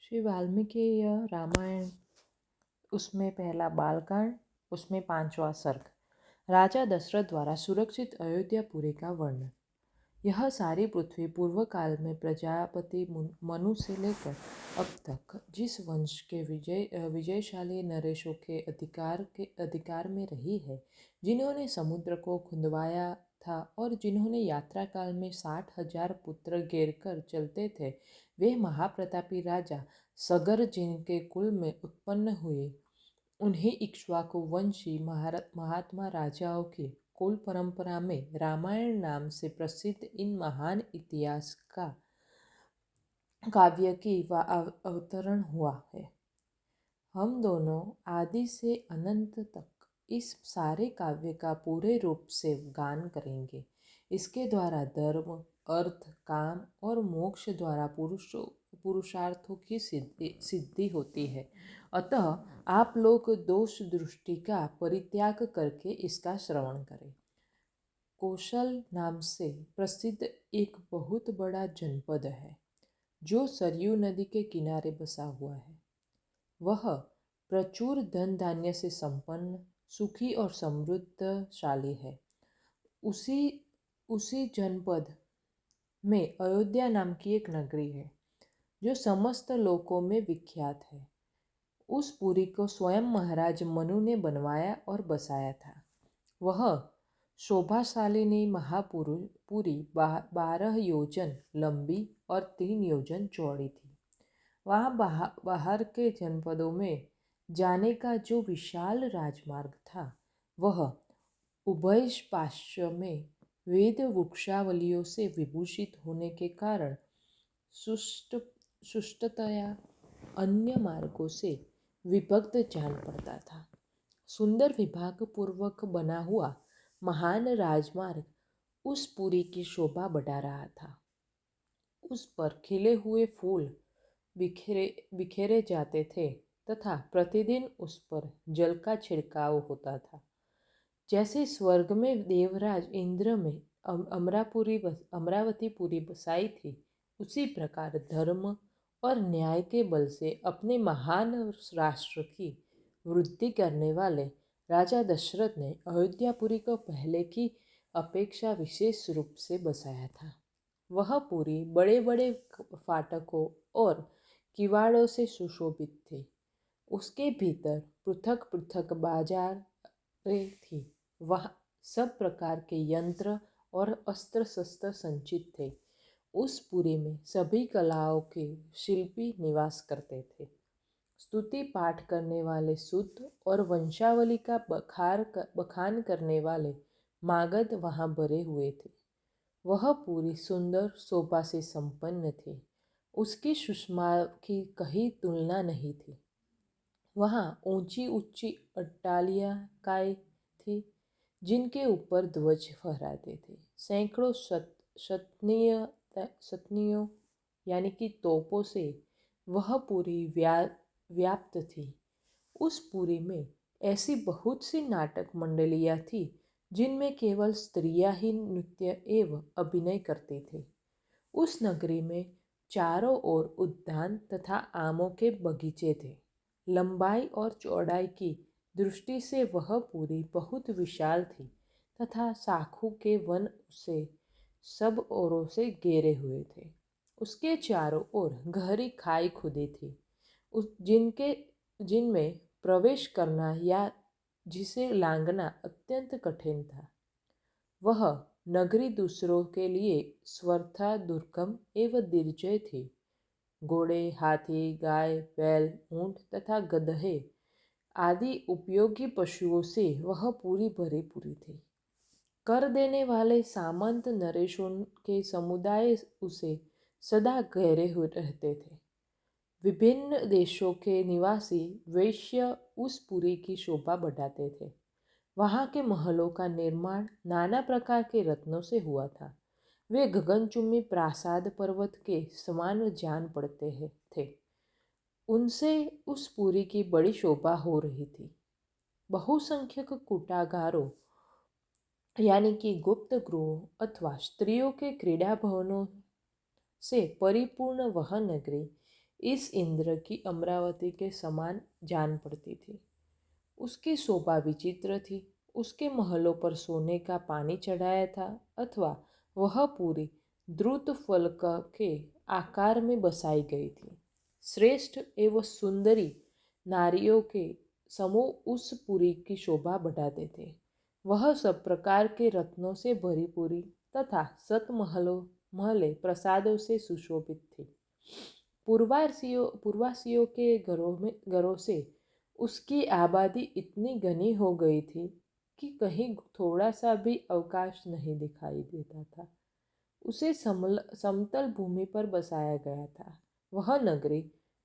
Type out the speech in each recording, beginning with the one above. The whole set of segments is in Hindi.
श्री वाल्मीकि रामायण, उसमें पहला बालकांड, उसमें 5वां सर्ग। राजा दशरथ द्वारा सुरक्षित अयोध्यापुरी का वर्णन। यह सारी पृथ्वी पूर्व काल में प्रजापति मनु से लेकर अब तक जिस वंश के विजयशाली नरेशों के अधिकार में रही है, जिन्होंने समुद्र को खुंदवाया था और जिन्होंने यात्रा काल में 60,000 पुत्र घेर कर चलते थे, वे महाप्रतापी राजा सगर जिनके कुल में उत्पन्न हुए, उन्हीं इक्ष्वाकु वंशी महात्मा राजाओं की कुल परंपरा में रामायण नाम से प्रसिद्ध इन महान इतिहास का काव्य की अवतरण हुआ है। हम दोनों आदि से अनंत तक इस सारे काव्य का पूरे रूप से गान करेंगे। इसके द्वारा धर्म, अर्थ, काम और मोक्ष द्वारा पुरुषार्थों की सिद्धि होती है। अतः आप लोग दोष दृष्टि का परित्याग करके इसका श्रवण करें। कौशल नाम से प्रसिद्ध एक बहुत बड़ा जनपद है, जो सरयू नदी के किनारे बसा हुआ है। वह प्रचुर धन धान्य से संपन्न, सुखी और समृद्धशाली है। उसी जनपद में अयोध्या नाम की एक नगरी है, जो समस्त लोकों में विख्यात है। उस पुरी को स्वयं महाराज मनु ने बनवाया और बसाया था। वह शोभाशालिनी महापुरी 12 योजन लंबी और 3 योजन चौड़ी थी। वहाँ बाहर के जनपदों में जाने का जो विशाल राजमार्ग था, वह उभय पार्श्व में वेद वृक्षावलियों से विभूषित होने के कारण सुष्टतया अन्य मार्गों से विभक्त जान पड़ता था। सुंदर विभाग पूर्वक बना हुआ महान राजमार्ग उस पुरी की शोभा बढ़ा रहा था। उस पर खिले हुए फूल बिखेरे जाते थे तथा प्रतिदिन उस पर जल का छिड़काव होता था। जैसे स्वर्ग में देवराज इंद्र में अमरावतीपुरी बसाई थी, उसी प्रकार धर्म और न्याय के बल से अपने महान राष्ट्र की वृद्धि करने वाले राजा दशरथ ने अयोध्यापुरी को पहले की अपेक्षा विशेष रूप से बसाया था। वह पुरी बड़े बड़े फाटकों और किवाड़ों से सुशोभित थी। उसके भीतर पृथक पृथक बाजारें थी। वह सब प्रकार के यंत्र और अस्त्र शस्त्र संचित थे। उस पुरी में सभी कलाओं के शिल्पी निवास करते थे। स्तुति पाठ करने वाले सूत और वंशावली का बखान करने वाले मागध वहाँ भरे हुए थे। वह पूरी सुंदर शोभा से संपन्न थी। उसकी सुषमा की कहीं तुलना नहीं थी। वहाँ ऊंची ऊंची अट्टालिकाएं थी, जिनके ऊपर ध्वज फहराते थे। सैकड़ों सतनियों यानी कि तोपों से वह पूरी व्याप्त थी। उस पुरी में ऐसी बहुत सी नाटक मंडलियाँ थी, जिनमें केवल स्त्रियां ही नृत्य एवं अभिनय करते थे। उस नगरी में चारों ओर उद्यान तथा आमों के बगीचे थे। लंबाई और चौड़ाई की दृष्टि से वह पुरी बहुत विशाल थी तथा शाखों के वन से सब ओरों से घेरे हुए थे। उसके चारों ओर गहरी खाई खुदी थी, जिनमें प्रवेश करना या जिसे लांघना अत्यंत कठिन था। वह नगरी दूसरों के लिए स्वर्था दुर्गम एवं निर्जय थी। घोड़े, हाथी, गाय, बैल, ऊंट तथा गधे आदि उपयोगी पशुओं से वह पूरी भरी पूरी थी। कर देने वाले सामंत नरेशों के समुदाय उसे सदा घेरे हुए रहते थे। विभिन्न देशों के निवासी वैश्य उस पुरी की शोभा बढ़ाते थे। वहाँ के महलों का निर्माण नाना प्रकार के रत्नों से हुआ था। वे गगनचुम्बी प्रासाद पर्वत के समान जान पड़ते थे। उनसे उस पुरी की बड़ी शोभा हो रही थी। बहुसंख्यक कूटागारों यानी कि गुप्त गृहों अथवा स्त्रियों के क्रीड़ा भवनों से परिपूर्ण वह नगरी इस इंद्र की अमरावती के समान जान पड़ती थी। उसकी शोभा विचित्र थी। उसके महलों पर सोने का पानी चढ़ाया था अथवा वह पूरी द्रुत फलक के आकार में बसाई गई थी। श्रेष्ठ एवं सुंदरी नारियों के समूह उस पुरी की शोभा बढ़ाते थे। वह सब प्रकार के रत्नों से भरी पूरी तथा महले प्रसादों से सुशोभित थी। पूर्वासियों के घरों से उसकी आबादी इतनी घनी हो गई थी कि कहीं थोड़ा सा भी अवकाश नहीं दिखाई देता था। उसे समतल भूमि पर बसाया गया था। वह नगरी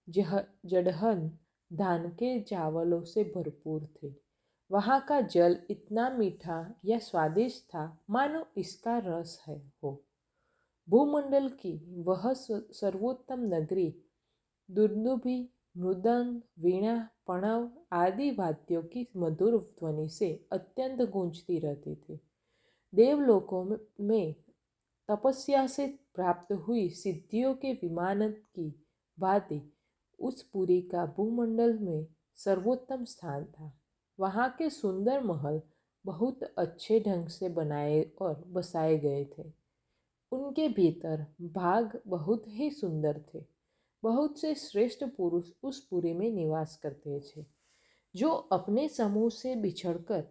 जड़हन धान के चावलों से भरपूर थी। वहाँ का जल इतना मीठा या स्वादिष्ट था मानो इसका रस है हो। भूमंडल की वह सर्वोत्तम नगरी दुर्दुभी, मृदंग, वीणा, पणव आदि वाद्यों की मधुर ध्वनि से अत्यंत गूंजती रहती थी। देवलोकों में तपस्या से प्राप्त हुई सिद्धियों के विमानन की भांति उस पुरी का भूमंडल में सर्वोत्तम स्थान था। वहाँ के सुंदर महल बहुत अच्छे ढंग से बनाए और बसाए गए थे। उनके भीतर भाग बहुत ही सुंदर थे। बहुत से श्रेष्ठ पुरुष उस पुरी में निवास करते थे। जो अपने समूह से बिछड़कर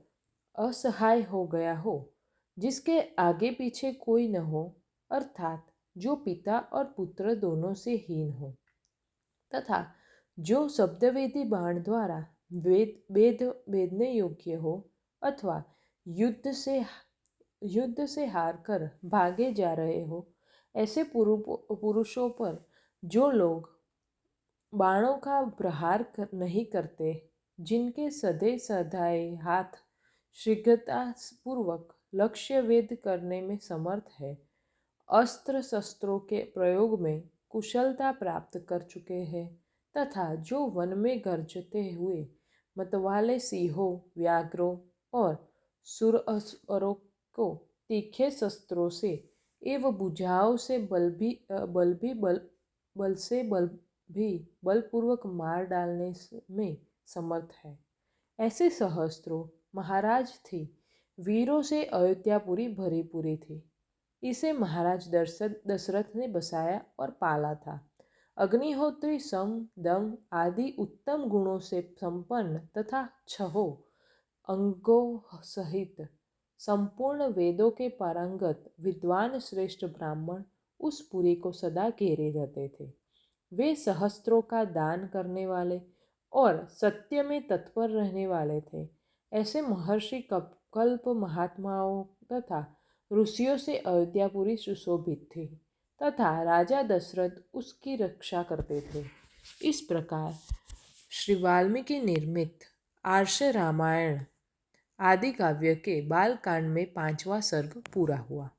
असहाय हो गया हो, जिसके आगे पीछे कोई न हो, अर्थात जो पिता और पुत्र दोनों से हीन हो, तथा जो शब्दवेदी बाण द्वारा भेदने योग्य हो अथवा युद्ध से हार कर भागे जा रहे हो, ऐसे पुरुषों पर जो लोग बाणों का प्रहार नहीं करते, जिनके सधे सधाए हाथ शीघ्रतापूर्वक लक्ष्य वेद करने में समर्थ है, अस्त्र शस्त्रों के प्रयोग में कुशलता प्राप्त कर चुके हैं, तथा जो वन में गरजते हुए मतवाले सिंहों, व्याघ्रों और सुरअसुरों को तीखे शस्त्रों से एवं भुजाओं से बल भी बलपूर्वक मार डालने में समर्थ है, ऐसे सहस्त्रों महाराज थी। वीरों से अयोध्यापुरी भरी पूरी थी। इसे महाराज दशरथ ने बसाया और पाला था। अग्निहोत्री सम दम आदि उत्तम गुणों से संपन्न तथा छहों अंगों सहित संपूर्ण वेदों के पारंगत विद्वान श्रेष्ठ ब्राह्मण उस पुरी को सदा घेरे रहते थे। वे सहस्त्रों का दान करने वाले और सत्य में तत्पर रहने वाले थे। ऐसे महर्षि कल्प महात्माओं तथा ऋषियों से अयोध्यापुरी सुशोभित थी तथा राजा दशरथ उसकी रक्षा करते थे। इस प्रकार श्री वाल्मीकि निर्मित आर्ष रामायण आदि काव्य के बालकांड में 5वां सर्ग पूरा हुआ।